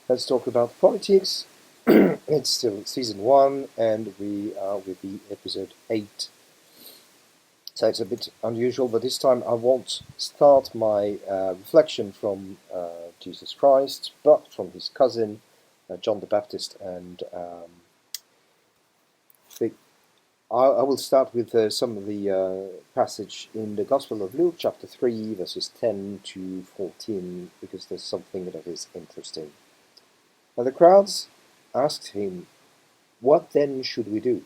Let's talk about politics. It's still season 1 and we are with the episode 8. So it's a bit unusual, but this time I won't start my reflection from Jesus Christ, but from his cousin, John the Baptist. And I will start with some of the passage in the Gospel of Luke, chapter 3, verses 10 to 14, because there's something that is interesting. And the crowds asked him, "What then should we do?"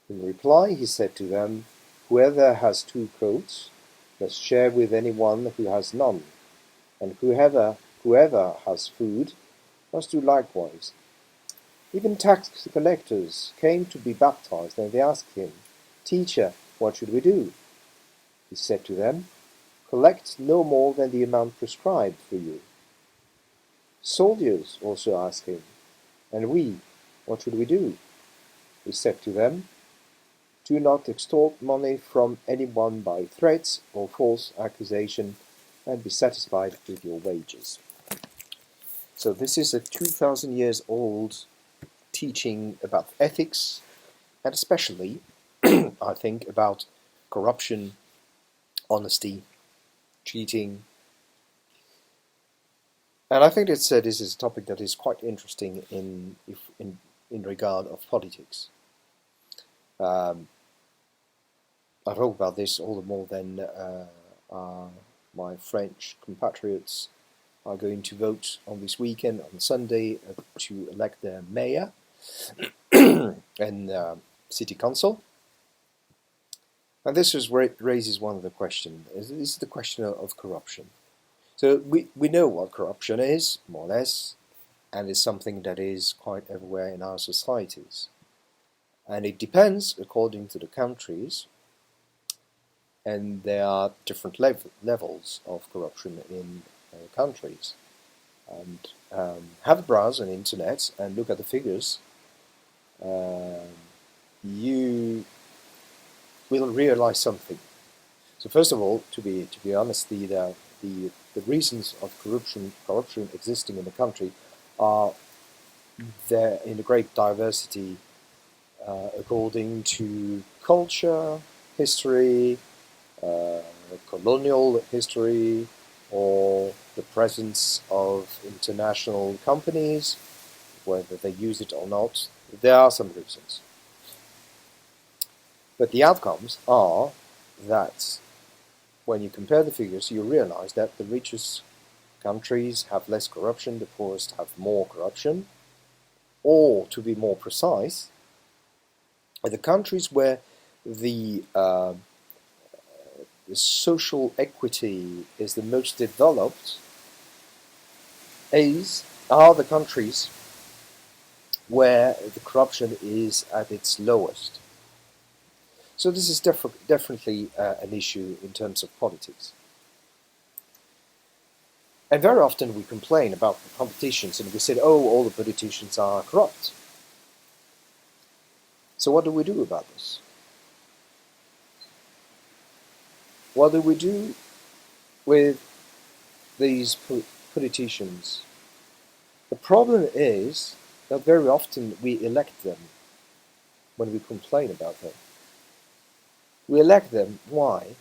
In reply, he said to them, "Whoever has 2 coats must share with anyone who has none, and whoever has food must do likewise." Even tax collectors came to be baptized, and they asked him, "Teacher, what should we do?" He said to them, "Collect no more than the amount prescribed for you." Soldiers also asked him, "And we, what should we do?" He said to them, "Do not extort money from anyone by threats or false accusation, and be satisfied with your wages." So this is a 2,000 years old teaching about ethics, and especially, I think, about corruption, honesty, cheating. And I think this is a topic that is quite interesting in regard of politics. I talk about this all the more than my French compatriots are going to vote on this weekend, on Sunday, to elect their mayor and city council. And this raises one of the questions. This is the question of corruption. So we know what corruption is, more or less, and it's something that is quite everywhere in our societies. And it depends according to the countries, and there are different levels of corruption in countries. And have a browse on the internet and look at the figures. You will realize something. So first of all, to be honest, the reasons of corruption existing in the country are there in a great diversity according to culture, history, colonial history, or the presence of international companies, whether they use it or not. There are some reasons. But the outcomes are that when you compare the figures, you realize that the richest countries have less corruption, the poorest have more corruption, or to be more precise, the countries where the social equity is the most developed are the countries where the corruption is at its lowest. So this is definitely an issue in terms of politics. And very often we complain about the politicians and we say, "Oh, all the politicians are corrupt." So what do we do about this? What do we do with these politicians? The problem is that very often we elect them when we complain about them. We elect them, why?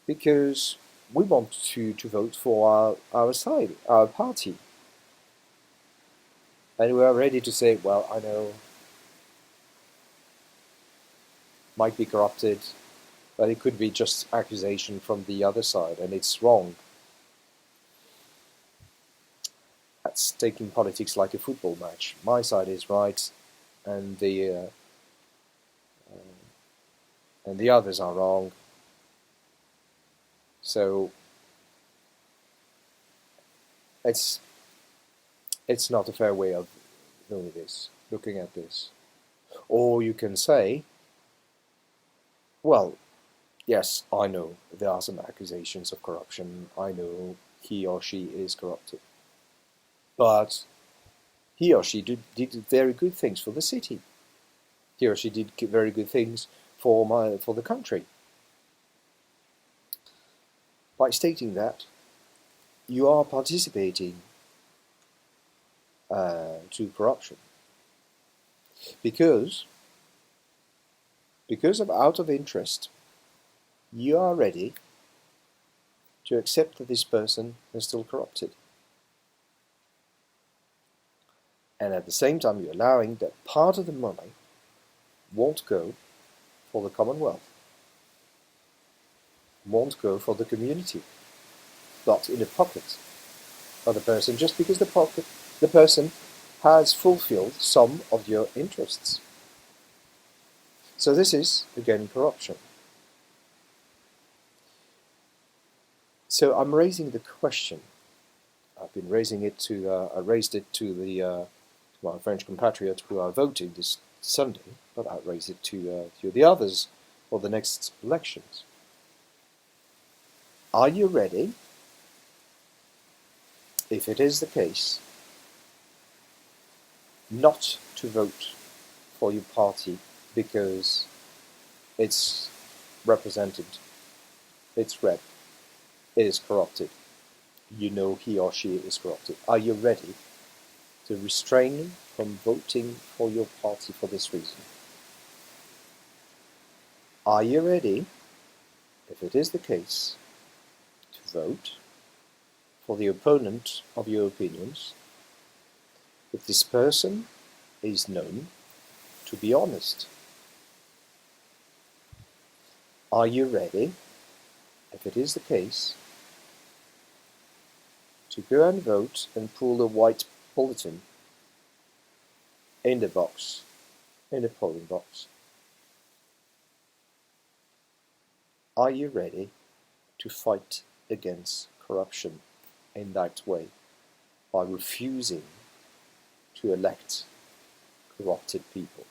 Because we want to vote for our side, our party. And we are ready to say, well, I know, might be corrupted, but it could be just accusation from the other side, and it's wrong. That's taking politics like a football match. My side is right, and the others are wrong. So it's not a fair way of doing this, looking at this. Or you can say, well, yes, I know there are some accusations of corruption. I know he or she is corrupted. But he or she did very good things for the city. He or she did very good things for the country. By stating that, you are participating to corruption. Because of out of interest, you are ready to accept that this person is still corrupted. And at the same time, you're allowing that part of the money won't go for the commonwealth, won't go for the community, but in the pocket of the person, just because the person has fulfilled some of your interests. So this is, again, corruption. So I'm raising the question. I've been raising it to, I raised it to my French compatriots who are voting this Sunday, but I'll raise it to the others for the next elections. Are you ready, if it is the case, not to vote for your party because its represented, its rep, is corrupted? You know he or she is corrupted. Are you ready to restrain from voting for your party for this reason? Are you ready, if it is the case, to vote for the opponent of your opinions if this person is known to be honest? Are you ready, if it is the case, to go and vote and pull a white bulletin in the box, in the polling box? Are you ready to fight against corruption in that way by refusing to elect corrupted people?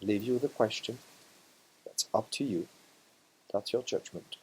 Leave you with a question. That's up to you. That's your judgment.